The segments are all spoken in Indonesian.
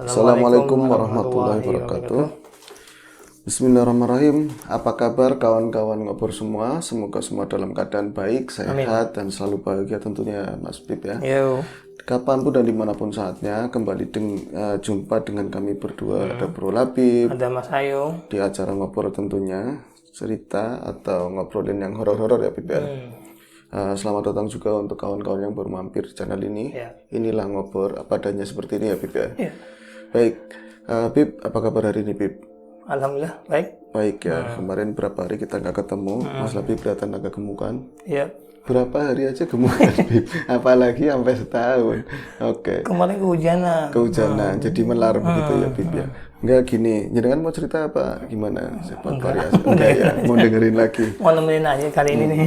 Assalamualaikum warahmatullahi wabarakatuh. Bismillahirrahmanirrahim. Apa kabar kawan-kawan ngobrol semua? Semoga semua dalam keadaan baik, sehat, dan selalu bahagia tentunya Mas Bib ya. Yo. Kapanpun dan dimanapun saatnya kembali jumpa dengan kami berdua. Ada Bro Labib, Ada Mas Ayu. di acara ngobrol tentunya cerita atau ngobrolin yang horor-horor ya Bib ya. Selamat datang juga untuk kawan-kawan yang baru mampir di channel ini. Ya. Inilah ngobrol apa adanya seperti ini ya Bib ya. Ya. Baik, Bib, apa kabar hari ini Bib? Alhamdulillah baik. Baik ya, kemarin berapa hari kita nggak ketemu, Mas Labib kelihatan agak gemukan. Ya. Berapa hari aja gemukan Bib, apalagi sampai setahun. Oke. Kemarin kehujanan. Kehujanan, jadi melar begitu ya Bib ya. Enggak gini, jenengan mau cerita apa? Gimana? Buat variasi. Enggak ya, mau dengerin lagi. Mau nemenin aja kali ini nih.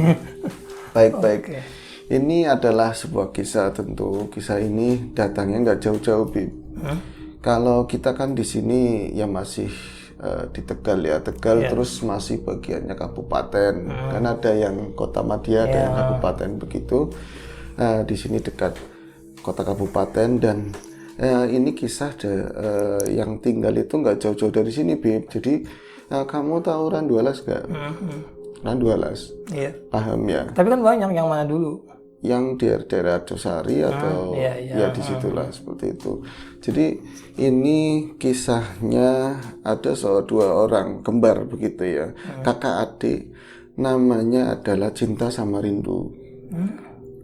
Baik. Ini adalah sebuah kisah tentu. Kisah ini datangnya nggak jauh-jauh, Bib. Kalau kita kan di sini ya masih di Tegal ya. Tegal terus masih bagiannya kabupaten. Kan ada yang Kota Madia, ada yang kabupaten begitu. Di sini dekat kota kabupaten dan ini kisah yang tinggal itu nggak jauh-jauh dari sini, Bib. Jadi kamu tahu Randualas nggak? Randualas, Iya. paham ya? Tapi kan banyak yang mana dulu? Yang di daerah Arjosari atau ya disitulah seperti itu. Jadi ini kisahnya ada dua orang kembar begitu ya, kakak adik, namanya adalah Cinta sama Rindu.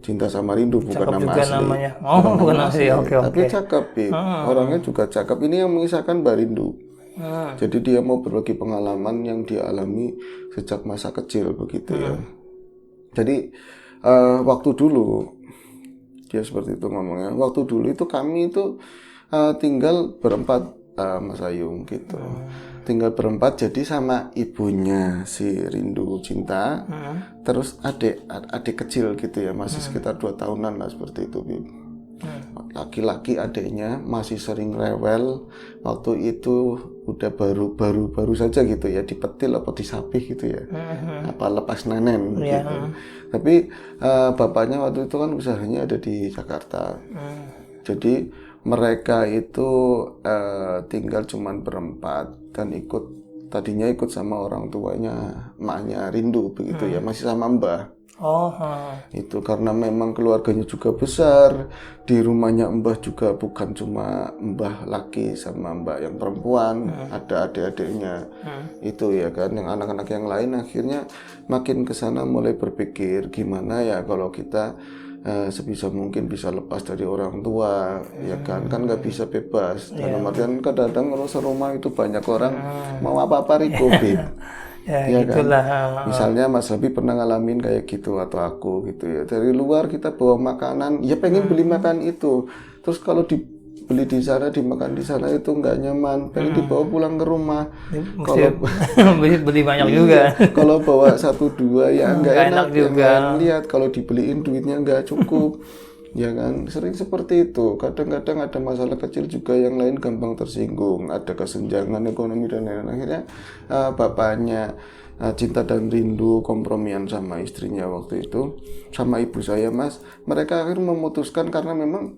Cinta sama Rindu bukan Cakep nama juga asli. namanya. Oh, bukan asli. Oke. Tapi cakep, Bib. Orangnya juga cakep. Ini yang mengisahkan Mbak Rindu. Jadi dia mau berbagi pengalaman yang dia alami sejak masa kecil begitu ya. Jadi waktu dulu dia seperti itu ngomongnya. Waktu dulu itu kami itu tinggal berempat, Mas Ayung gitu. Tinggal berempat jadi sama ibunya si Rindu Cinta. Terus adik kecil gitu ya, masih sekitar 2 tahunan lah seperti itu, Bib. Laki-laki adiknya masih sering rewel. Waktu itu udah baru saja gitu ya, dipetil apa disapih gitu ya, apa lepas nanen gitu. Tapi bapaknya waktu itu kan usahanya ada di Jakarta. Jadi mereka itu tinggal cuman berempat dan tadinya ikut sama orang tuanya, emaknya Rindu begitu ya, masih sama Mbah. Itu karena memang keluarganya juga besar, di rumahnya Mbah juga bukan cuma Mbah laki sama Mbah yang perempuan, ada adik-adiknya itu ya kan, yang anak-anak yang lain. Akhirnya makin kesana mulai berpikir gimana ya kalau kita sebisa mungkin bisa lepas dari orang tua, ya kan nggak bisa bebas. Dalam artian kadang-kadang kalau serumah itu banyak orang mau apa-apa ribut. Ya gitulah. Kan? Misalnya Mas Habib pernah ngalamin kayak gitu atau aku gitu ya. Dari luar kita bawa makanan, ya pengen beli makan itu. Terus kalau dibeli di sana, dimakan di sana itu nggak nyaman, pengen dibawa pulang ke rumah. Kalau beli banyak juga. Kalau bawa 1-2 ya nggak enak juga. Ya, lihat kalau dibeliin duitnya nggak cukup. Ya kan, sering seperti itu. Kadang-kadang ada masalah kecil juga yang lain gampang tersinggung, ada kesenjangan ekonomi dan lain-lain. Akhirnya bapaknya Cinta dan Rindu kompromian sama istrinya waktu itu, sama ibu saya Mas. Mereka akhirnya memutuskan karena memang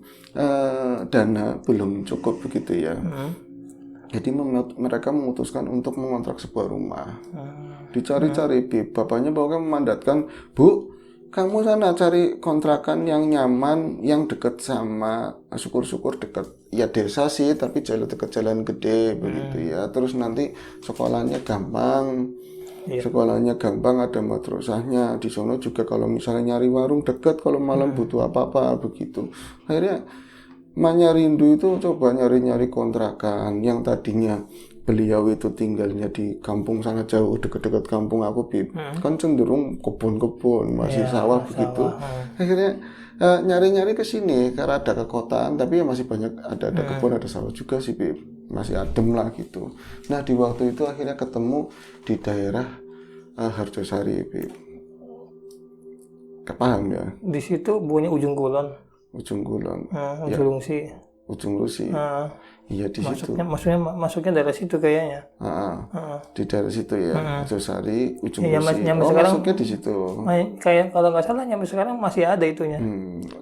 dana belum cukup begitu ya. Jadi mereka memutuskan untuk mengontrak sebuah rumah. Dicari-cari, bapaknya pokoknya memandatkan, Bu, kamu sana cari kontrakan yang nyaman, yang dekat sama, syukur-syukur dekat ya desa sih, tapi dekat jalan gede begitu ya. Terus nanti sekolahnya gampang, ada madrasahnya di sono juga. Kalau misalnya nyari warung dekat, kalau malam butuh apa-apa begitu. Akhirnya Manya Rindu itu coba nyari-nyari kontrakan yang tadinya beliau itu tinggalnya di kampung sangat jauh, dekat-dekat kampung aku, Bib. Kan cenderung kebun-kebun, masih sawah begitu. Akhirnya nyari-nyari ke sini karena ada kekotaan, tapi ya masih banyak ada kebun, ada sawah juga sih, Bib. Masih adem lah gitu. Nah, di waktu itu akhirnya ketemu di daerah Harjosari, Bib. Paham ya? Di situ bukannya Ujung Kulon. Ujung Kulon. Ujung sih. Ujung Rusi. Iya di situ. Masuknya dari situ kayaknya. Di daerah situ ya. Josari, Ujung Iya, Rusi. Masuknya di situ. Kayak kalau nggak salah nyampe sekarang masih ada itunya.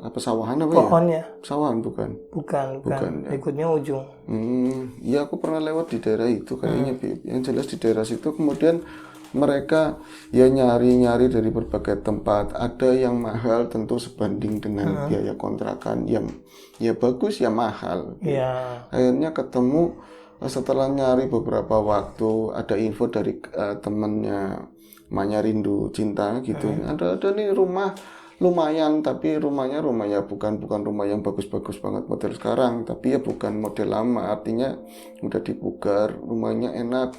Apa sawahan apa Pohonnya. ya? Sawahan bukan? Bukan. Ya. Ikutnya ujung. Iya aku pernah lewat di daerah itu kayaknya. Yang jelas di daerah situ kemudian mereka ya nyari-nyari dari berbagai tempat. Ada yang mahal tentu sebanding dengan biaya kontrakan, yang ya bagus ya mahal. Akhirnya ketemu setelah nyari beberapa waktu, ada info dari temennya Manya Rindu Cinta gitu. Ada nih rumah lumayan, tapi rumahnya bukan rumah yang bagus-bagus banget model sekarang, tapi ya bukan model lama, artinya udah dipugar, rumahnya enak.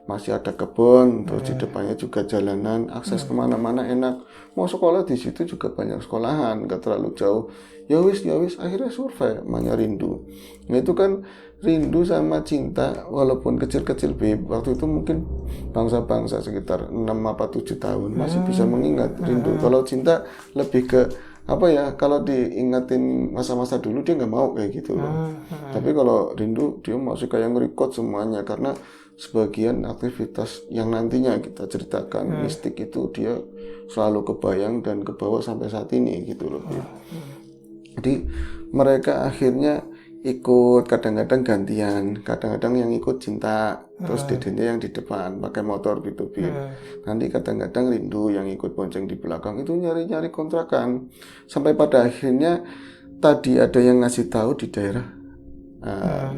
Masih ada kebun, terus di depannya juga jalanan, akses kemana-mana enak. Mau sekolah di situ juga banyak sekolahan, nggak terlalu jauh. Ya wis, akhirnya survei Manya Rindu. Nah itu kan Rindu sama Cinta, walaupun kecil-kecil Bib, waktu itu mungkin bangsa-bangsa sekitar 6 apa 7 tahun masih bisa mengingat Rindu. Kalau Cinta lebih ke apa ya, kalau diingetin masa-masa dulu dia nggak mau kayak gitu loh. Tapi kalau Rindu dia masih kayak nge-record semuanya, karena sebagian aktivitas yang nantinya kita ceritakan mistik itu dia selalu kebayang dan kebawa sampai saat ini gitu loh. Jadi mereka akhirnya ikut, kadang-kadang gantian, kadang-kadang yang ikut Cinta, terus dedenya yang di depan pakai motor gitu. Nanti kadang-kadang Rindu yang ikut bonceng di belakang, itu nyari-nyari kontrakan sampai pada akhirnya tadi ada yang ngasih tahu di daerah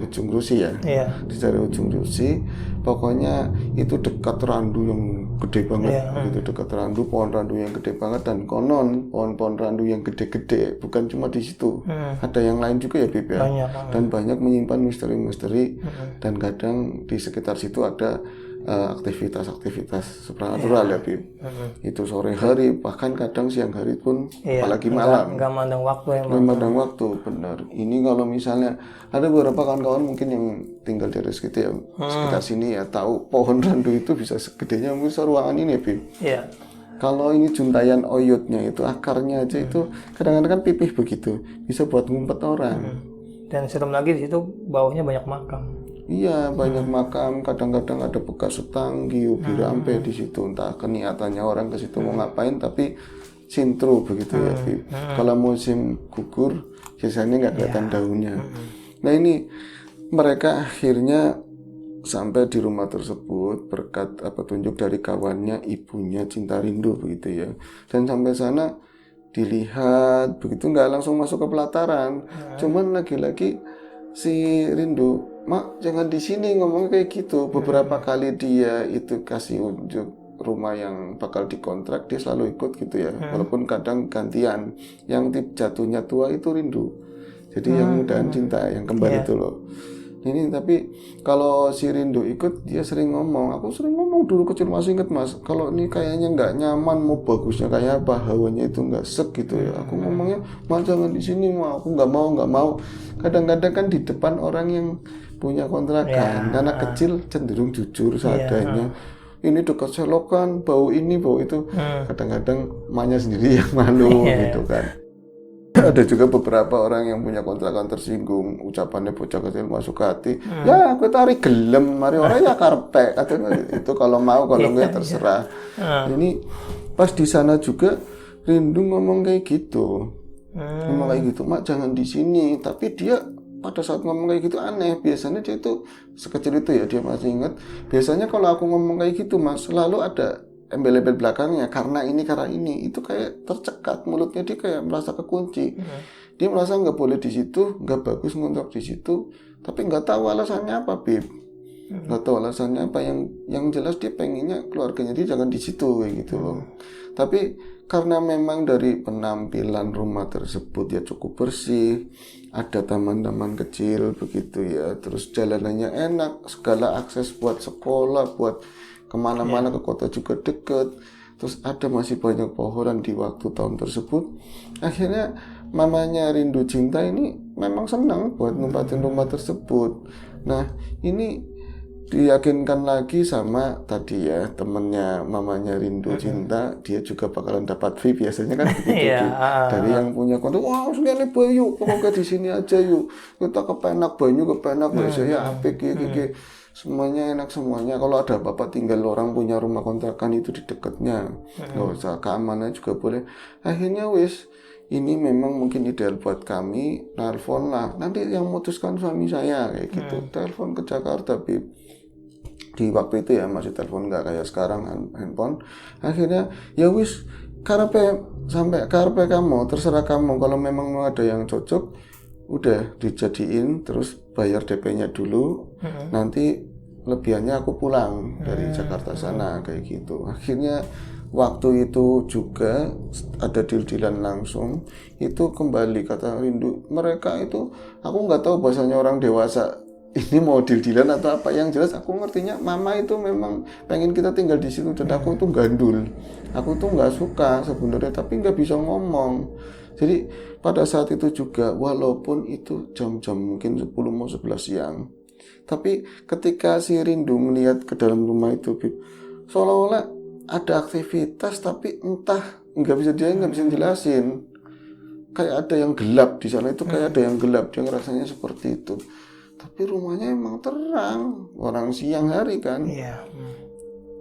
Ujung Rusi ya. Di daerah Ujung Rusi pokoknya itu dekat randu yang gede banget gitu, dekat randu, pohon randu yang gede banget, dan konon pohon-pohon randu yang gede-gede bukan cuma di situ, ada yang lain juga ya Bib ya. Dan banyak menyimpan misteri-misteri, dan kadang di sekitar situ ada aktivitas supranatural ya Bib. Itu sore hari, bahkan kadang siang hari pun, apalagi malam. Nggak mandang waktu ya. Nggak mandang waktu, benar. Ini kalau misalnya ada beberapa kawan-kawan mungkin yang tinggal di situ ya, sekitar sini ya, tahu pohon randu itu bisa segedenya mungkin ruangan ini ya Bib. Kalau ini juntayan oyotnya itu, akarnya aja itu kadang-kadang kan pipih begitu, bisa buat ngumpet orang. Dan serem lagi di situ bawahnya banyak makam. Iya, banyak makam, kadang-kadang ada bekas setanggi, ubi rampe di situ, entah keniatannya orang ke situ mau ngapain, tapi sintru begitu ya, Bib. Kalau musim gugur biasanya nggak kelihatan daunnya. Nah ini mereka akhirnya sampai di rumah tersebut berkat petunjuk dari kawannya, ibunya Cinta Rindu begitu ya. Dan sampai sana dilihat begitu, nggak langsung masuk ke pelataran, cuman lagi-lagi si Rindu, Mak jangan di sini ngomong kayak gitu. Beberapa kali dia itu kasih unjuk rumah yang bakal dikontrak, dia selalu ikut gitu ya, walaupun kadang gantian. Yang jatuhnya tua itu Rindu, jadi yang mudahan Cinta yang kembar itu loh. Ini tapi kalau si Rindu ikut, dia sering ngomong, aku sering ngomong dulu kecil masih inget Mas, kalau ini kayaknya nggak nyaman, mau bagusnya kayak apa, hawanya itu nggak sek gitu ya. Aku ngomongnya, Mas jangan di sini, Ma, aku nggak mau. Kadang-kadang kan di depan orang yang punya kontrakan, anak kecil cenderung jujur seadanya. Ini dekat selokan, bau ini bau itu. Kadang-kadang emaknya sendiri yang malu gitu kan. Ada juga beberapa orang yang punya kontrakan tersinggung, ucapannya bocah kecil masuk ke hati. Ya aku tarik gelem, mari orang ya karpet katanya itu, kalau mau, kalau enggak terserah. Ini pas di sana juga Rindu ngomong kayak gitu. Ngomong kayak gitu, Mak jangan di sini. Tapi dia pada saat ngomong kayak gitu aneh. Biasanya dia itu sekecil itu ya, dia masih ingat. Biasanya kalau aku ngomong kayak gitu Mas, selalu ada embel-embel belakangnya, karena ini itu kayak tercekat mulutnya, dia kayak merasa kekunci. Dia merasa nggak boleh di situ, nggak bagus ngontrak di situ, tapi nggak tahu alasannya apa Bib. Nggak tahu alasannya apa, yang jelas dia pengennya keluarganya dia jangan di situ kayak gitu loh. Tapi karena memang dari penampilan rumah tersebut ya cukup bersih, ada taman-taman kecil begitu ya, terus jalanannya enak, segala akses buat sekolah, buat kemana-mana ke kota juga deket, terus ada masih banyak pohonan di waktu tahun tersebut. Akhirnya mamanya Rindu Cinta ini memang senang buat nempatin rumah tersebut. Nah ini diyakinkan lagi sama tadi ya temennya mamanya Rindu Cinta, dia juga bakalan dapat fee biasanya kan begitu Iya. Bib. Dari yang punya konten, wah sekali Bayu, pokoknya di sini aja yuk, kita kepenak Banyu, kepenak saya apik gigi, semuanya enak semuanya. Kalau ada apa-apa tinggal orang punya rumah kontrakan itu di dekatnya, nggak usah, keamanan juga boleh. Akhirnya wis, ini memang mungkin ideal buat kami, telepon lah, nanti yang memutuskan suami saya kayak gitu, telepon ke Jakarta Bib. Di waktu itu ya masih telepon, nggak kayak sekarang handphone. Akhirnya ya wis, karepe sampai karepe kamu, terserah kamu, kalau memang ada yang cocok udah dijadiin, terus bayar DP-nya dulu, nanti lebihannya aku pulang dari Jakarta sana kayak gitu. Akhirnya waktu itu juga ada deal-dealan langsung, itu kembali kata Rindu, mereka itu aku nggak tahu bahasanya orang dewasa ini mau deal-dealan atau apa, yang jelas aku ngertinya mama itu memang pengen kita tinggal di situ, dan aku itu gandul, aku tuh nggak suka sebenarnya tapi nggak bisa ngomong. Jadi pada saat itu juga walaupun itu jam-jam mungkin 10 mau 11 siang, tapi ketika si Rindu melihat ke dalam rumah itu Bib, seolah-olah ada aktivitas tapi entah nggak bisa jelasin, kayak ada yang gelap di sana, itu kayak ada yang gelap, dia ngerasanya seperti itu. Tapi rumahnya emang terang, orang siang hari kan. Iya.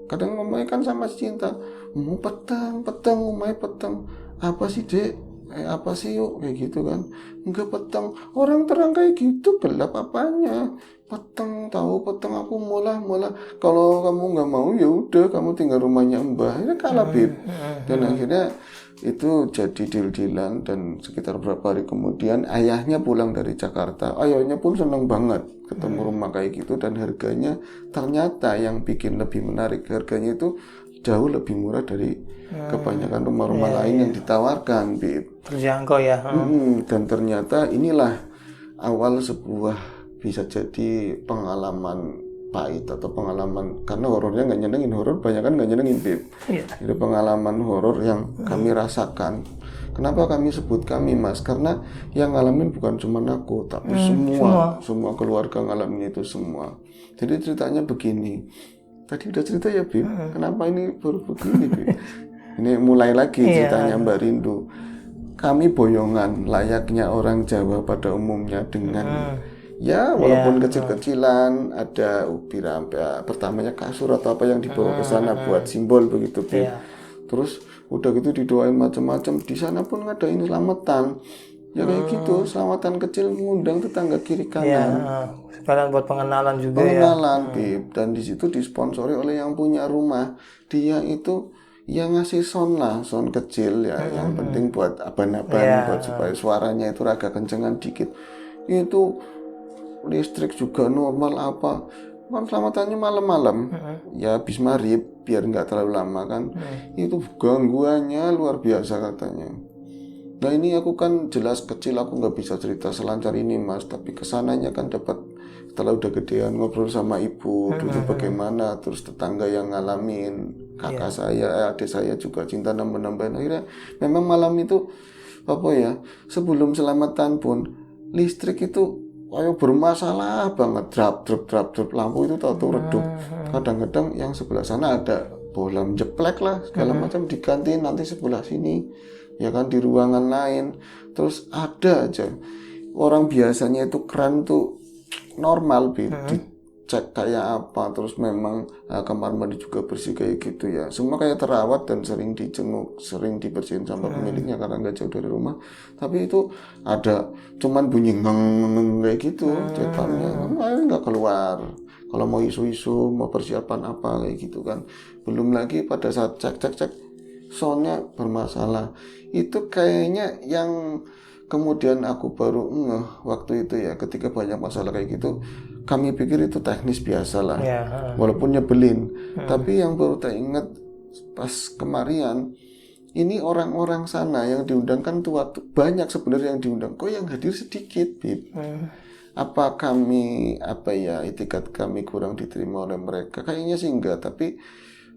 Kadang ngomongnya kan sama si Cinta, mau petang, ngomongnya petang. Apa sih dek? Apa sih yuk? Kayak gitu kan. Enggak petang, orang terang kayak gitu, gelap apanya? Petang, tahu petang, aku mola. Kalau kamu nggak mau ya udah, kamu tinggal rumahnya Mbah. Ini kalah Bib. Dan akhirnya itu jadi deal-dealan, dan sekitar beberapa hari kemudian ayahnya pulang dari Jakarta. Ayahnya pun senang banget ketemu rumah kayak gitu, dan harganya ternyata yang bikin lebih menarik, harganya itu jauh lebih murah dari kebanyakan rumah-rumah lain yang ditawarkan, Bib. Terjangkau ya. Dan ternyata inilah awal sebuah bisa jadi pengalaman pahit atau pengalaman, karena horornya nggak nyenengin, horor banyak kan nggak nyenengin Bib. Itu pengalaman horor yang kami rasakan. Kenapa kami sebut kami Mas? Karena yang ngalamin bukan cuma aku, tapi semua keluarga ngalamin itu semua. Jadi ceritanya begini. Tadi udah cerita ya Bib. Kenapa ini baru begini Bib? Ini mulai lagi ceritanya Mbak Rindu. Kami boyongan layaknya orang Jawa pada umumnya, dengan ya walaupun kecil-kecilan, ada ubi pertamanya kasur atau apa yang dibawa ke sana buat simbol begitu Bib. Terus udah gitu didoain macam-macam, di sana pun ngadain selamatan ya kayak gitu, selamatan kecil, ngundang tetangga kiri kanan. Sekalian buat pengenalan juga Bib. Dan di situ disponsori oleh yang punya rumah, dia itu yang ngasih sound kecil ya, yang penting buat aban-aban, buat supaya suaranya itu agak kencengan dikit. Itu listrik juga normal apa, kan selamatannya malam-malam ya habis maghrib biar nggak terlalu lama kan. Itu gangguannya luar biasa katanya. Nah ini aku kan jelas kecil, aku nggak bisa cerita selancar ini Mas, tapi kesananya kan dapat setelah udah gedean ngobrol sama ibu dulu bagaimana, terus tetangga yang ngalamin, kakak saya, adik saya juga Cinta nambah-nambahin. Akhirnya memang malam itu apa ya, sebelum selamatan pun listrik itu kayak bermasalah banget, drap, lampu itu tahu redup. Kadang-kadang yang sebelah sana ada bohlam jeplek lah segala macam, diganti nanti sebelah sini ya kan, di ruangan lain. Terus ada aja orang biasanya itu keran tuh normal dicek kayak apa, terus memang kamar mandi juga bersih kayak gitu ya, semua kayak terawat dan sering dijenguk, sering dibersihin sama pemiliknya karena nggak jauh dari rumah. Tapi itu ada cuman bunyi ngeng kayak gitu cetannya, nggak keluar. Kalau mau isu-isu, mau persiapan apa kayak gitu kan. Belum lagi pada saat cek soundnya bermasalah. Itu kayaknya yang kemudian aku baru ngeh waktu itu ya, ketika banyak masalah kayak gitu, kami pikir itu teknis biasa lah, walaupun nyebelin. Tapi yang baru tak ingat pas kemarin, ini orang-orang sana yang diundang kan tuh waktu banyak sebenarnya yang diundang, kok yang hadir sedikit Bib. Apa kami etikat kami kurang diterima oleh mereka? Kayaknya sih enggak, tapi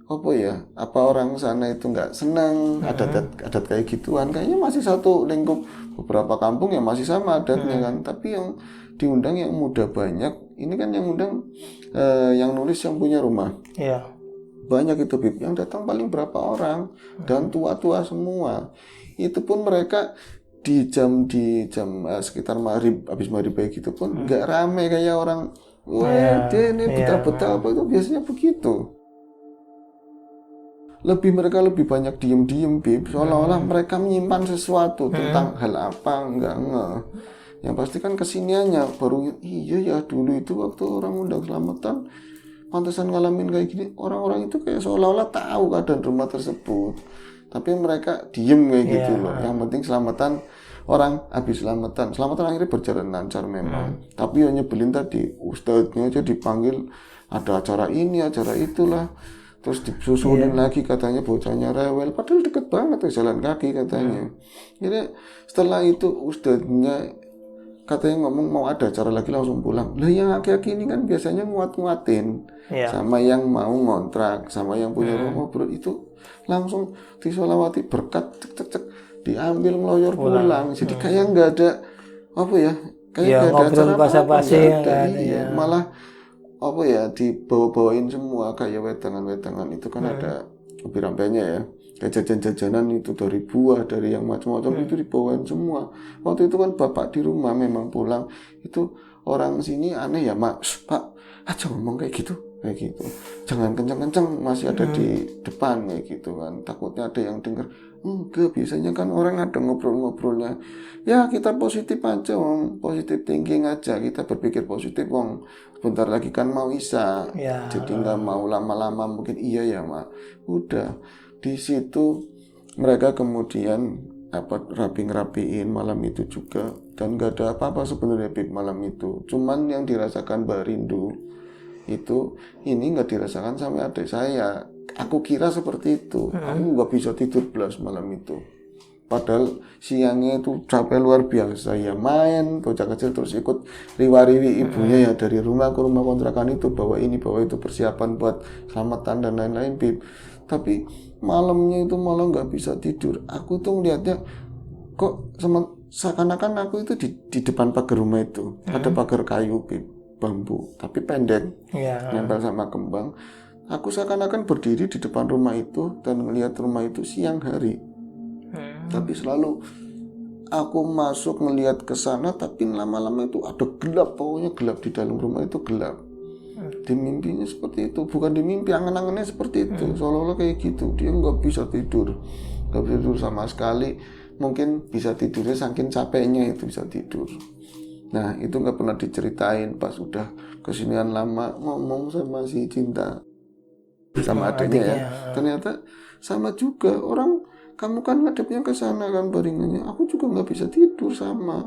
apa orang sana itu nggak senang adat kayak gituan? Kayaknya masih satu lingkup beberapa kampung yang masih sama adatnya kan, tapi yang diundang yang muda banyak, ini kan yang undang yang nulis yang punya rumah. Iya. Banyak itu Bib, yang datang paling berapa orang dan tua-tua semua. Itu pun mereka di jam sekitar maghrib, habis maghrib kayak gitu pun nggak rame kayak orang ini betah-betah apa itu biasanya begitu. Mereka lebih banyak diem-diem Bib, seolah-olah mereka menyimpan sesuatu tentang hal apa, nggak ngeh. Yang pasti kan kesiniannya baru iya ya dulu itu waktu orang undang selamatan pantesan ngalamin kayak gini. Orang-orang itu kayak seolah-olah tahu keadaan rumah tersebut, tapi mereka diem kayak gitu loh. Yang penting selamatan, orang habis selamatan akhirnya berjalan lancar memang. Tapi yang nyebelin tadi ustadznya aja dipanggil ada acara ini acara itulah, terus disusulin lagi katanya bocahnya rewel, padahal deket banget tuh jalan kaki katanya. Jadi setelah itu ustadznya katanya ngomong mau ada acara lagi langsung pulang. Lah yang aki-aki ini kan biasanya nguat-nguatin sama yang mau ngontrak, sama yang punya rumah bro, itu langsung disolawati berkat cek diambil ngeloyor pulang. Jadi kayak nggak ada apa ya, kayak nggak ada acara basa-basi iya. Malah apa ya dibawa-bawain semua kayak wedangan-wedangan itu kan ada rampe-rampenya ya. Kayak jajan-jajanan itu dari buah, dari yang macam-macam itu dibawain semua. Waktu itu kan bapak di rumah memang pulang, itu orang sini aneh ya mak, pak aja ngomong kayak gitu, jangan kencang-kencang masih ada di depan kayak gitu kan, takutnya ada yang dengar. Enggak, biasanya kan orang ada ngobrol-ngobrolnya ya, kita positif aja wong, positif thinking aja, kita berpikir positif wong, sebentar lagi kan mau isya jadi nggak mau lama-lama mungkin. Iya ya mak, udah di situ mereka kemudian rapiin malam itu juga, dan gak ada apa-apa sebenarnya Bib malam itu. Cuman yang dirasakan Mbak Rindu itu ini nggak dirasakan sama adik saya. Aku kira seperti itu. Aku nggak bisa tidur belas malam itu. Padahal siangnya itu capek luar biasa ya, main bocah kecil terus ikut riwa-riwi ibunya ya dari rumah ke rumah kontrakan itu, bawa ini bawa itu persiapan buat selamatan dan lain-lain Bib. Tapi malamnya itu malah nggak bisa tidur. Aku tuh ngeliatnya kok seakan-akan aku itu di depan pagar rumah itu ada pagar kayu Bib, bambu tapi pendek, nempel sama kembang. Aku seakan-akan berdiri di depan rumah itu dan ngelihat rumah itu siang hari. Tapi selalu aku masuk ngelihat ke sana, tapi lama-lama itu ada gelap, pokoknya gelap di dalam rumah itu gelap. Di mimpinya seperti itu, bukan di mimpi, angan-angannya seperti itu, seolah-olah kayak gitu. Dia nggak bisa tidur sama sekali. Mungkin bisa tidurnya saking capeknya itu bisa tidur. Nah itu nggak pernah diceritain. Pas udah kesinian lama ngomong sama si Cinta, sama adiknya ya, ternyata sama juga orang. Kamu kan ngadepnya ke sana kan baringannya. Aku juga nggak bisa tidur sama.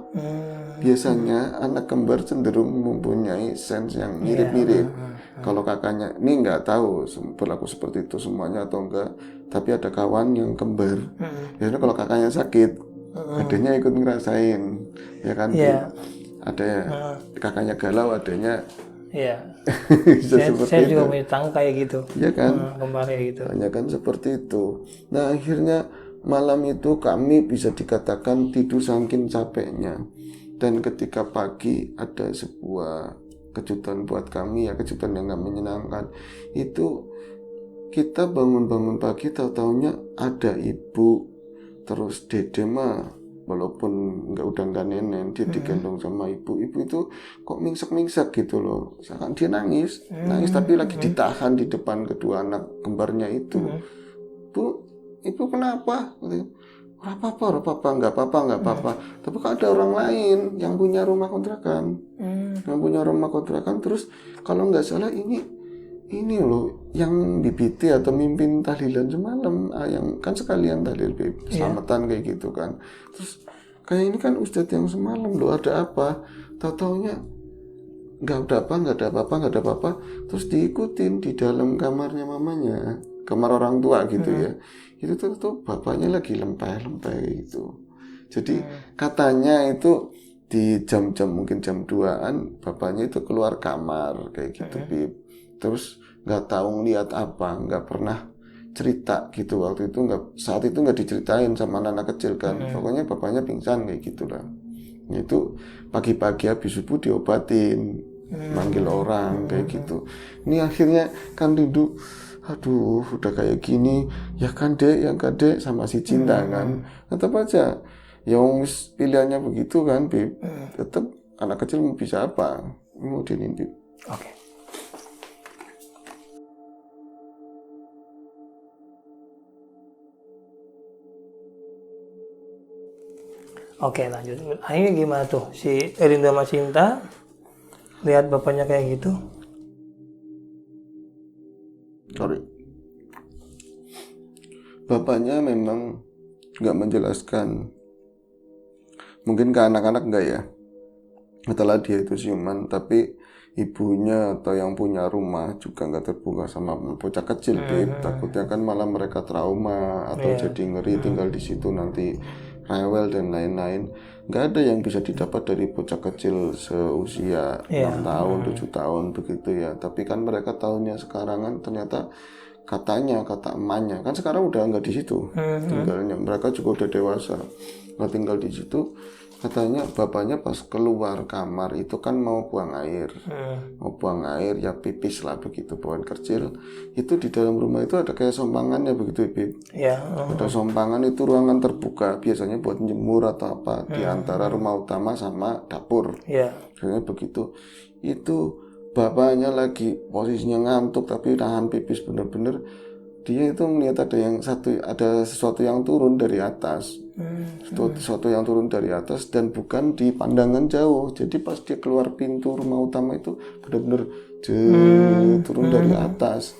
Biasanya anak kembar cenderung mempunyai sense yang mirip-mirip. Kalau kakaknya, ini nggak tahu berlaku seperti itu semuanya atau enggak. Tapi ada kawan yang kembar. Biasanya kalau kakaknya sakit, adanya ikut ngerasain, ya kan? Ada kakaknya galau, adanya. Saya juga punya tangga kayak gitu. Ya kan? Kembar kayak gitu. Hanya kan seperti itu. Nah akhirnya malam itu kami bisa dikatakan tidur saking capeknya. Dan ketika pagi ada sebuah kejutan buat kami ya, kejutan yang gak menyenangkan. Itu kita bangun-bangun pagi tahu-taunya ada ibu, terus dede mah walaupun udah nggak nenek, dia digendong sama ibu itu kok mingsek gitu loh, misalkan dia nangis tapi lagi ditahan di depan kedua anak kembarnya itu. Ibu kenapa? Nggak apa-apa. Tapi kok ada orang lain yang punya rumah kontrakan, terus kalau nggak salah ini loh yang bibiti atau mimpin tahlilan semalam, yang kan sekalian tahlil selamatan kayak gitu kan. Terus kayak ini kan ustadz yang semalam loh, ada apa? Tahu-taunya nggak ada apa-apa. Terus diikutin di dalam kamarnya mamanya, kamar orang tua gitu ya. Itu tuh bapaknya lagi lempeh gitu. Jadi katanya itu di jam-jam mungkin jam 2-an bapaknya itu keluar kamar kayak gitu Bib. Terus nggak tahu ngeliat apa, nggak pernah cerita gitu waktu itu, saat itu nggak diceritain sama anak kecil kan. Pokoknya bapaknya pingsan kayak gitulah. Itu pagi-pagi habis subuh diobatin manggil orang kayak gitu. Ini akhirnya kan Rindu, aduh udah kayak gini ya kan dek, yang kadek sama si Cinta kan, tetap aja yang pilihannya begitu kan Bib, tetap anak kecil mau bisa apa, mau Bib. Oke. Oke, lanjut. Akhirnya gimana tuh si Rindu sama Cinta lihat bapaknya kayak gitu? Sorry. Bapaknya memang nggak menjelaskan. Mungkin ke anak-anak nggak ya. Setelah dia itu siuman, tapi ibunya atau yang punya rumah juga nggak terbuka sama bocah kecil, Bib. Takutnya kan malah mereka trauma atau jadi ngeri tinggal di situ nanti rewel dan lain-lain. Nggak ada yang bisa didapat dari bocah kecil seusia 6 tahun, 7 tahun begitu ya. Tapi kan mereka tahunya sekarang kan ternyata katanya, kata emaknya kan sekarang udah nggak di situ tinggalnya. Mereka juga udah dewasa, nggak tinggal di situ. Katanya bapaknya pas keluar kamar itu kan mau buang air, ya pipis lah begitu, buang kecil. Itu di dalam rumah itu ada kayak sompangannya begitu, Bib. Ada sompangan, itu ruangan terbuka biasanya buat jemur atau apa di antara rumah utama sama dapur. Biasanya begitu. Itu bapaknya lagi posisinya ngantuk tapi nahan pipis bener-bener. Dia itu melihat ada sesuatu yang turun dari atas, sesuatu yang turun dari atas dan bukan di pandangan jauh. Jadi pas dia keluar pintu rumah utama itu benar-benar turun dari atas.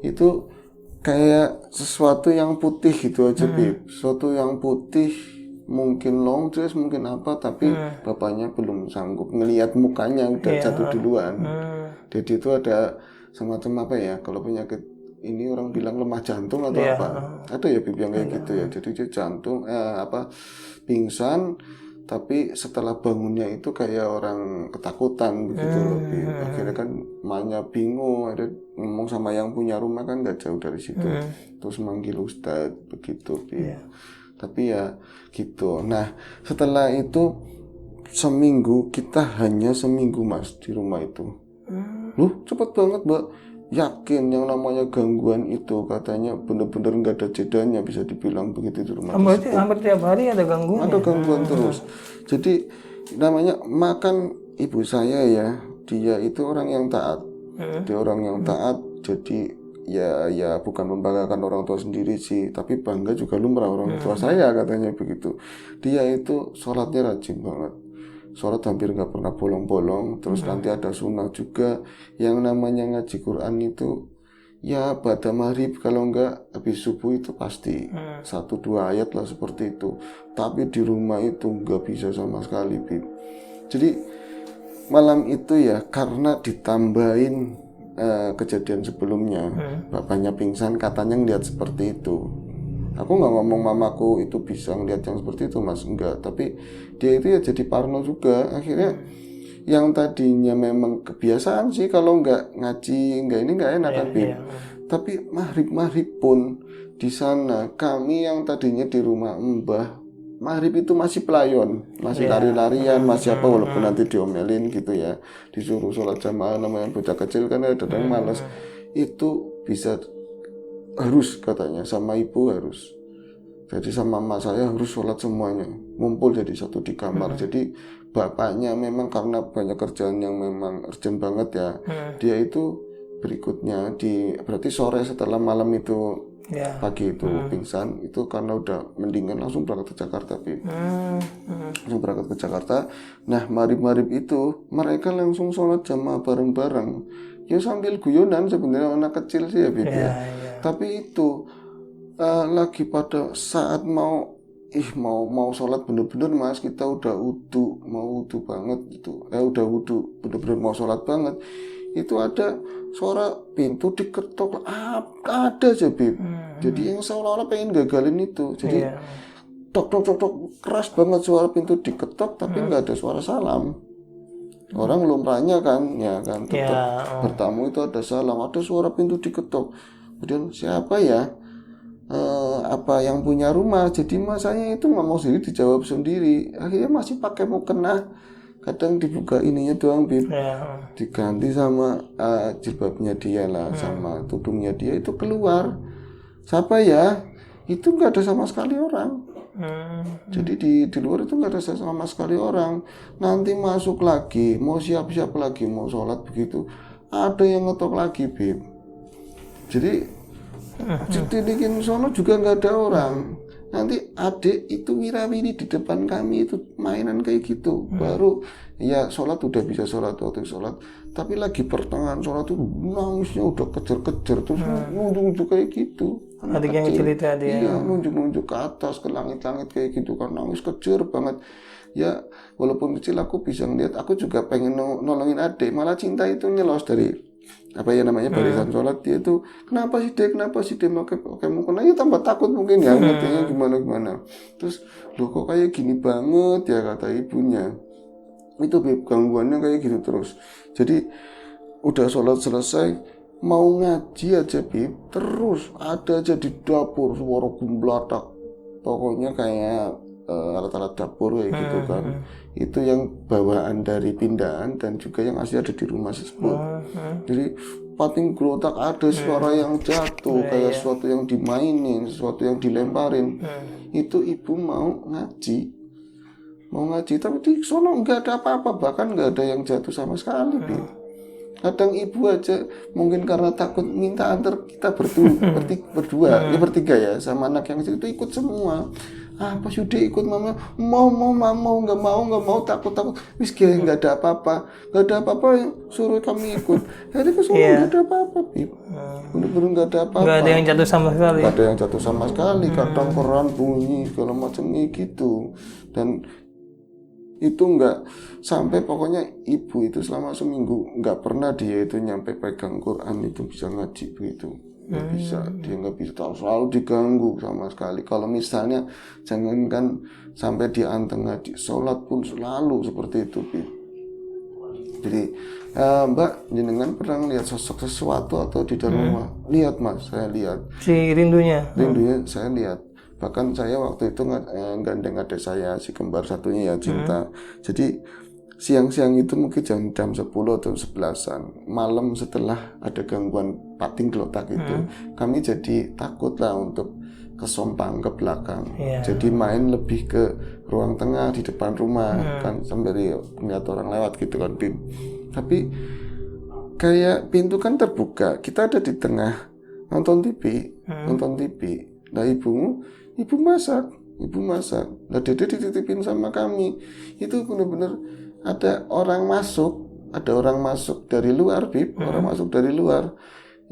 Itu kayak sesuatu yang putih gitu aja, Bib. Sesuatu yang putih, mungkin long dress, mungkin apa, tapi bapaknya belum sanggup ngelihat mukanya, udah jatuh duluan. Jadi itu ada semacam apa ya, kalau penyakit ini orang bilang lemah jantung atau apa, ada ya Bib yang kayak gitu ya. Jadi dia jantung pingsan, tapi setelah bangunnya itu kayak orang ketakutan begitu loh Bib. Akhirnya kan emaknya bingung, akhirnya ngomong sama yang punya rumah kan nggak jauh dari situ, terus manggil Ustadz begitu Bib. Tapi ya gitu. Nah setelah itu seminggu, kita hanya seminggu Mas di rumah itu. Loh cepet banget Mbak. Yakin yang namanya gangguan itu katanya bener-bener nggak ada jedanya, bisa dibilang begitu di rumah. Berarti hampir tiap hari ada gangguan. Ada gangguan terus. Jadi namanya makan ibu saya ya, dia itu orang yang taat. Dia orang yang taat. Jadi ya bukan membanggakan orang tua sendiri sih, tapi bangga juga lumrah orang tua saya katanya begitu. Dia itu sholatnya rajin banget. Sholat hampir nggak pernah bolong-bolong. Terus nanti ada sunnah juga. Yang namanya ngaji Quran itu ya pada maghrib, kalau nggak habis subuh itu pasti 1-2 ayat lah seperti itu. Tapi di rumah itu nggak bisa sama sekali, Bib. Jadi malam itu ya karena ditambahin kejadian sebelumnya, bapaknya pingsan, katanya ngeliat seperti itu. Aku nggak ngomong mamaku itu bisa ngeliat yang seperti itu Mas, enggak. Tapi dia itu ya jadi parno juga. Akhirnya yang tadinya memang kebiasaan sih kalau nggak ngaji, nggak ini nggak enak kan Bib. Tapi maghrib pun di sana kami yang tadinya di rumah Mbah, maghrib itu masih pelayon, masih lari-larian, masih apa, walaupun nanti diomelin gitu ya, disuruh sholat jamaah, namanya bocah kecil kan ada yang malas. Itu bisa, harus katanya sama ibu harus, jadi sama mama saya harus sholat semuanya, ngumpul jadi satu di kamar. Jadi bapaknya memang karena banyak kerjaan yang memang urgent banget ya, dia itu berikutnya berarti sore setelah malam itu pagi itu pingsan, itu karena udah mendingan langsung berangkat ke Jakarta langsung berangkat ke Jakarta. Nah marib itu mereka langsung sholat jamaah bareng-bareng ya, sambil guyonan sebenarnya anak kecil sih ya Bib ya. Tapi itu lagi pada saat mau sholat bener-bener Mas, kita udah mau wudu banget gitu, udah wudu bener-bener mau sholat banget, itu ada suara pintu diketok, ada aja Bib. Jadi yang seolah-olah pengen gagalin itu, jadi tok keras banget suara pintu diketok, tapi nggak ada suara salam. Orang lumrahnya kan ya kan tetap bertamu itu ada salam, ada suara pintu diketok. Kemudian siapa ya, apa yang punya rumah. Jadi masanya itu ngomong sendiri, dijawab sendiri. Akhirnya masih pakai mukena kadang dibuka ininya doang, Bib. Ya. Diganti sama jilbabnya dia lah, sama tudungnya dia, itu keluar. Siapa ya? Itu nggak ada sama sekali orang. Jadi di luar itu nggak ada sama sekali orang. Nanti masuk lagi, mau siap-siap lagi, mau sholat begitu, ada yang ngetok lagi, Bib. Jadi dibikin sono juga nggak ada orang. Nanti adik itu wirawiri di depan kami itu mainan kayak gitu. Baru ya sholat udah bisa sholat waktu sholat, tapi lagi pertengahan sholat tuh nangisnya udah kejar-kejar terus nunjuk-nunjuk kayak gitu. Adik yang kecil itu ada ya. Iya, nunjuk-nunjuk ke atas ke langit-langit kayak gitu kan, nangis kejar banget. Ya walaupun kecil aku bisa ngeliat, aku juga pengen nolongin adik, malah Cinta itu nyelos dari apa ya namanya barisan sholat. Dia tuh kenapa sih dek pakai mukena, ya tambah takut mungkin ya, ngertinya gimana. Terus loh kok kayak gini banget ya, kata ibunya. Itu Bib, gangguannya kayak gitu terus. Jadi udah sholat selesai mau ngaji aja, Bib, terus ada aja di dapur suara gemblatak, pokoknya kayak alat-alat dapur kayak gitu kan. Itu yang bawaan dari pindahan dan juga yang asli ada di rumah tersebut. Jadi pating gelotak, ada suara yang jatuh kayak sesuatu yang dimainin, sesuatu yang dilemparin. Itu ibu mau ngaji tapi di sono nggak ada apa-apa, bahkan nggak ada yang jatuh sama sekali. Kadang ibu aja mungkin karena takut minta antar kita berdua, ya bertiga ya, sama anak yang itu ikut semua. Apa sudah ikut mama, mau nggak mau takut wis nggak ada apa-apa suruh kami ikut. Jadi ke sono nggak ada apa-apa, Bib. Bener-bener nggak ada apa-apa. Nggak ada yang jatuh sama sekali. Nggak ada yang jatuh sama sekali. Kadang koran bunyi segala macamnya gitu. Dan itu nggak sampai, pokoknya ibu itu selama seminggu nggak pernah dia itu nyampe pegang Quran itu bisa ngaji begitu. Nggak bisa, dia nggak bisa, selalu diganggu sama sekali. Kalau misalnya jangankan sampai dianteng ngaji, sholat pun selalu seperti itu, Bib. Jadi Mbak jenengan pernah lihat sosok sesuatu atau di dalam rumah? Lihat Mas, saya lihat. Si rindunya Saya lihat. Bahkan saya waktu itu gandeng adik saya, si kembar satunya ya, Cinta. Jadi siang-siang itu mungkin jam 10 atau 11-an malam, setelah ada gangguan pating gelotak itu, kami jadi takut lah untuk kesompang ke belakang. Jadi main lebih ke ruang tengah di depan rumah kan, sambil melihat orang lewat gitu kan, Bim. Tapi kayak pintu kan terbuka, kita ada di tengah nonton TV. Nah ibu masak. Nah Dede dititipin sama kami. Itu benar-benar ada orang masuk dari luar, Bib. Orang masuk dari luar.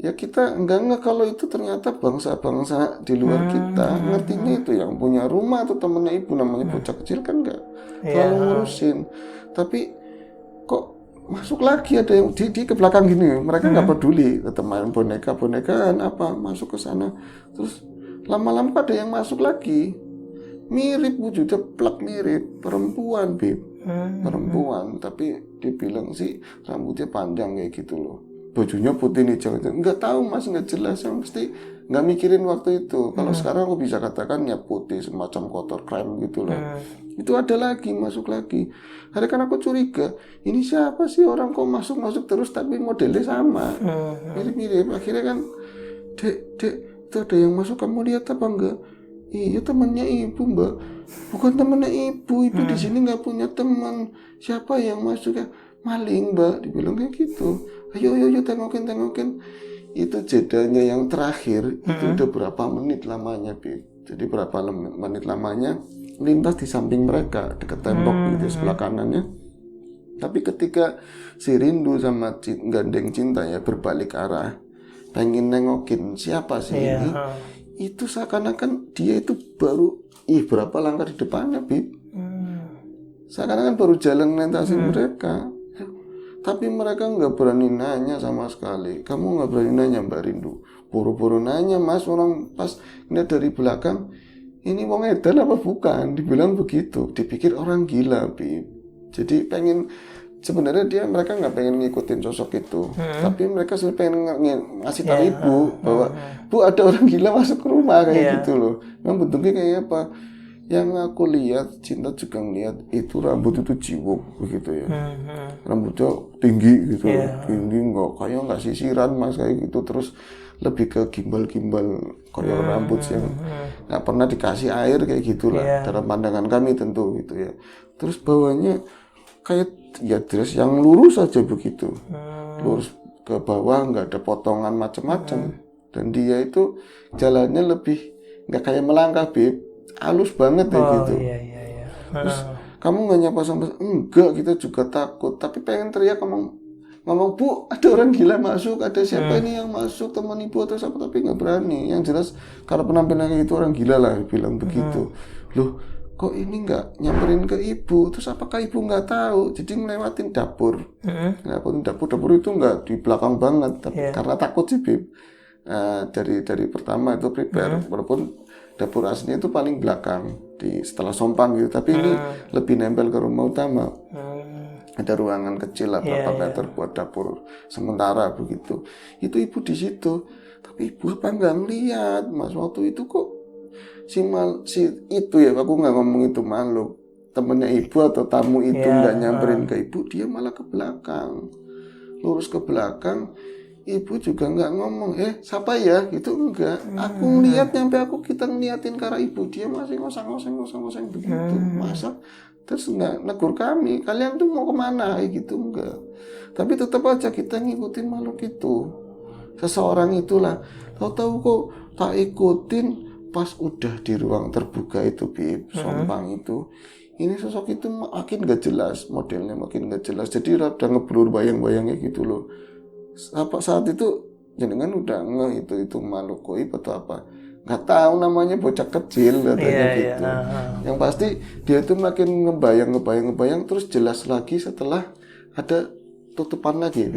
Ya kita enggak kalau itu ternyata bangsa-bangsa di luar kita. Ngertinya itu yang punya rumah atau temennya ibu, namanya bocah kecil kan enggak terlalu ngurusin. Tapi kok masuk lagi, ada yang di ke belakang gini. Mereka enggak peduli, tetap main boneka-bonekaan apa, masuk ke sana. Terus lama-lama ada yang masuk lagi, mirip wujudnya, plek mirip perempuan, Bib. Perempuan, tapi dibilang sih rambutnya panjang kayak gitu loh, bajunya putih nih, nggak tahu Mas, nggak jelas, yang pasti nggak mikirin waktu itu. Kalau sekarang aku bisa katakan ya putih, semacam kotor krem gitu loh. Itu ada lagi, masuk lagi. Hari kan aku curiga, ini siapa sih orang kok masuk terus tapi modelnya sama, mirip-mirip. Akhirnya kan, dek itu ada yang masuk, kamu lihat apa enggak? Iya, temannya ibu, Mbak. Bukan temannya ibu di sini nggak punya teman. Siapa yang masuk ya? Maling, Mbak, dibilang kayak gitu. Ayo tengokin. Itu jedanya yang terakhir itu udah berapa menit lamanya, Bi. Jadi berapa menit lamanya lintas di samping mereka dekat tembok gitu sebelah kanannya. Tapi ketika si Rindu sama gandeng Cinta ya berbalik arah, pengen nengokin siapa sih ini, itu seakan-akan dia itu baru berapa langkah di depannya, Bib. Seakan-akan baru jalan melintasi mereka. Tapi mereka nggak berani nanya sama sekali. Kamu nggak berani nanya, Mbak Rindu. Buru-buru nanya, Mas, orang pas ngeliat dari belakang, ini wong edan apa bukan? Dibilang begitu. Dipikir orang gila, Bib. Jadi sebenarnya mereka nggak pengen ngikutin sosok itu, tapi mereka sudah pengen ngasih tahu ibu bahwa Bu, ada orang gila masuk ke rumah kayak gitu loh. Memang bentuknya kayak apa? yang aku lihat, Cinta juga ngeliat itu rambut itu jiwok begitu ya. Rambutnya tinggi gitu, tinggi nggak sisiran mas kayak gitu, terus lebih ke gimbal-gimbal kayak rambut yang nggak pernah dikasih air kayak gitulah dalam pandangan kami tentu gitu ya. Terus bawahnya kayak ya dress yang lurus aja begitu, lurus ke bawah, nggak ada potongan macam-macam, dan dia itu jalannya lebih nggak kayak melangkah Bib, halus banget ya gitu. Terus kamu nggak nyapa sama enggak, kita juga takut tapi pengen teriak, ngomong Bu, ada orang gila masuk, ada siapa ini yang masuk, teman ibu atau siapa, tapi nggak berani. Yang jelas kalau penampilannya itu orang gila lah, bilang begitu. Loh, kok ini nggak nyamperin ke ibu? Terus apakah ibu nggak tahu? Jadi ngelewatin dapur. Ngelewatin dapur itu nggak di belakang banget, tapi karena takut sih Bib. Dari pertama itu prepare, walaupun dapur aslinya itu paling belakang setelah Sompang gitu, tapi ini lebih nempel ke rumah utama. Ada ruangan kecil lah berapa meter buat dapur sementara begitu. Itu ibu di situ, tapi ibu apa nggak ngeliat mas waktu itu kok si itu ya, aku nggak ngomong itu makhluk, temennya ibu atau tamu itu nggak nyamperin ke ibu, dia malah ke belakang, lurus ke belakang. Ibu juga nggak ngomong, siapa ya? Gitu enggak. Aku ngeliat nyampe kita ngeliatin ke arah ibu, dia masih ngoseng begitu. Masa? Terus nggak negur kami, kalian tuh mau kemana? Gitu enggak. Tapi tetap aja kita ngikutin makhluk itu. Seseorang itulah. Tahu-tahu kok tak ikutin pas udah di ruang terbuka itu Bib, Sompang itu. Ini sosok itu makin nggak jelas, modelnya makin nggak jelas. Jadi rada ngeblur bayang-bayangnya gitu loh. Saat itu jenengan udah itu makhluk goib atau apa, nggak tahu namanya, bocah kecil katanya gitu. Yang pasti dia itu makin ngebayang terus jelas lagi setelah ada tutupan lagi,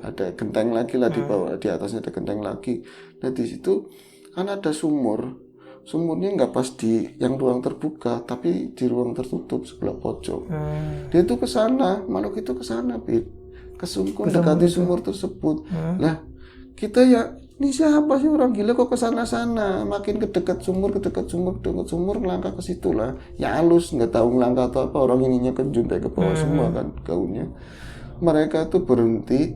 ada genteng lagi lah di bawah, di atasnya ada genteng lagi. Nah di situ kan ada sumurnya nggak pas di yang ruang terbuka, tapi di ruang tertutup sebelah pojok. Dia itu ke sana, makhluk itu ke sana Bib, kesungkur dekati sumur tersebut. Lah kita ya, ini siapa sih orang gila kok kesana-sana, makin ke dekat sumur ngelangkah ke situ lah, ya halus, nggak tahu ngelangkah atau apa, orang ininya kejuntai ke bawah semua kan gaunnya. Mereka tuh berhenti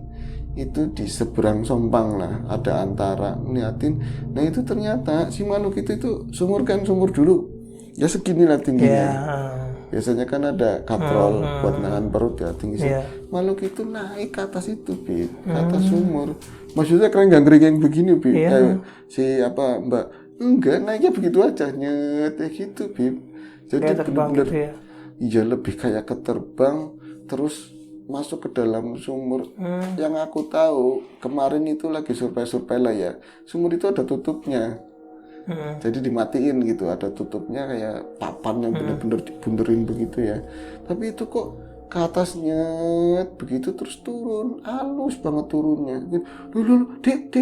itu di seberang Sompang lah, ada antara ngeliatin. Nah itu ternyata si makhluk itu sumur dulu ya segini lah tingginya. Biasanya kan ada katrol buat nahan perut ya tinggi. Makhluk itu naik ke atas itu Bib, ke atas sumur. Maksudnya kalian nggak ngering begini Bib, si apa Mbak, enggak, naiknya begitu aja nyet gitu Bib. Jadi benar-benar iya, lebih kayak keterbang terus masuk ke dalam sumur. Yang aku tahu kemarin itu lagi survei lah ya, sumur itu ada tutupnya. Jadi dimatiin gitu, ada tutupnya kayak papan yang benar-benar dibunderin begitu ya. Tapi itu kok ke atasnya begitu terus turun, halus banget turunnya. Dulu, dek,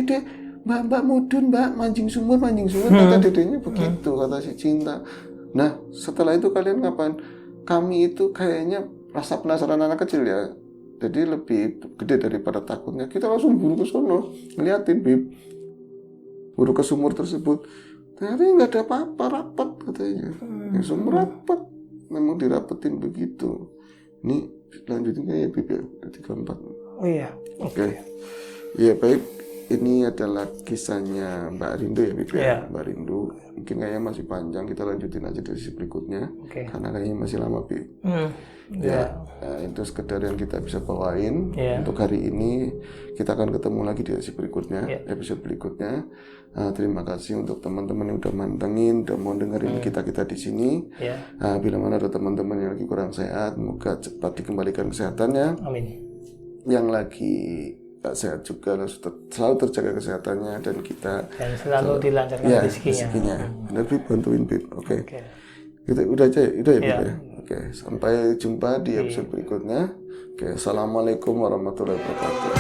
mbak mudun, mbak mancing sumur, kata dedenya begitu, kata si Cinta. Nah setelah itu kalian ngapain? Kami itu kayaknya rasa penasaran anak kecil ya, jadi lebih gede daripada takutnya. Kita langsung buru ke sono, ngeliatin Bib, buru ke sumur tersebut. Ternyata nggak ada apa-apa, rapat katanya. Sumur rapat, memang dirapetin begitu. Ini lanjutin kayak Bib ya, 34. Oh iya. Oke. Ya baik, ini adalah kisahnya Mbak Rindu ya Bib ya. Mbak Rindu. Mungkin kayaknya masih panjang, kita lanjutin aja dari sisi berikutnya. Karena kayaknya masih lama Bib. Itu sekedar yang kita bisa bawain untuk hari ini. Kita akan ketemu lagi di episode berikutnya. Terima kasih untuk teman-teman yang udah mantengin, udah mau dengerin kita di sini. Bila mana ada teman-teman yang lagi kurang sehat, semoga cepat dikembalikan kesehatannya. Amin. Yang lagi sehat juga selalu terjaga kesehatannya, dan kita selalu dilancarkan rezekinya. Benar Bib, bantuin Bib. Oke. Gitu, udah ya Bib ya. Oke, sampai jumpa di episode berikutnya. Oke, assalamualaikum warahmatullahi wabarakatuh.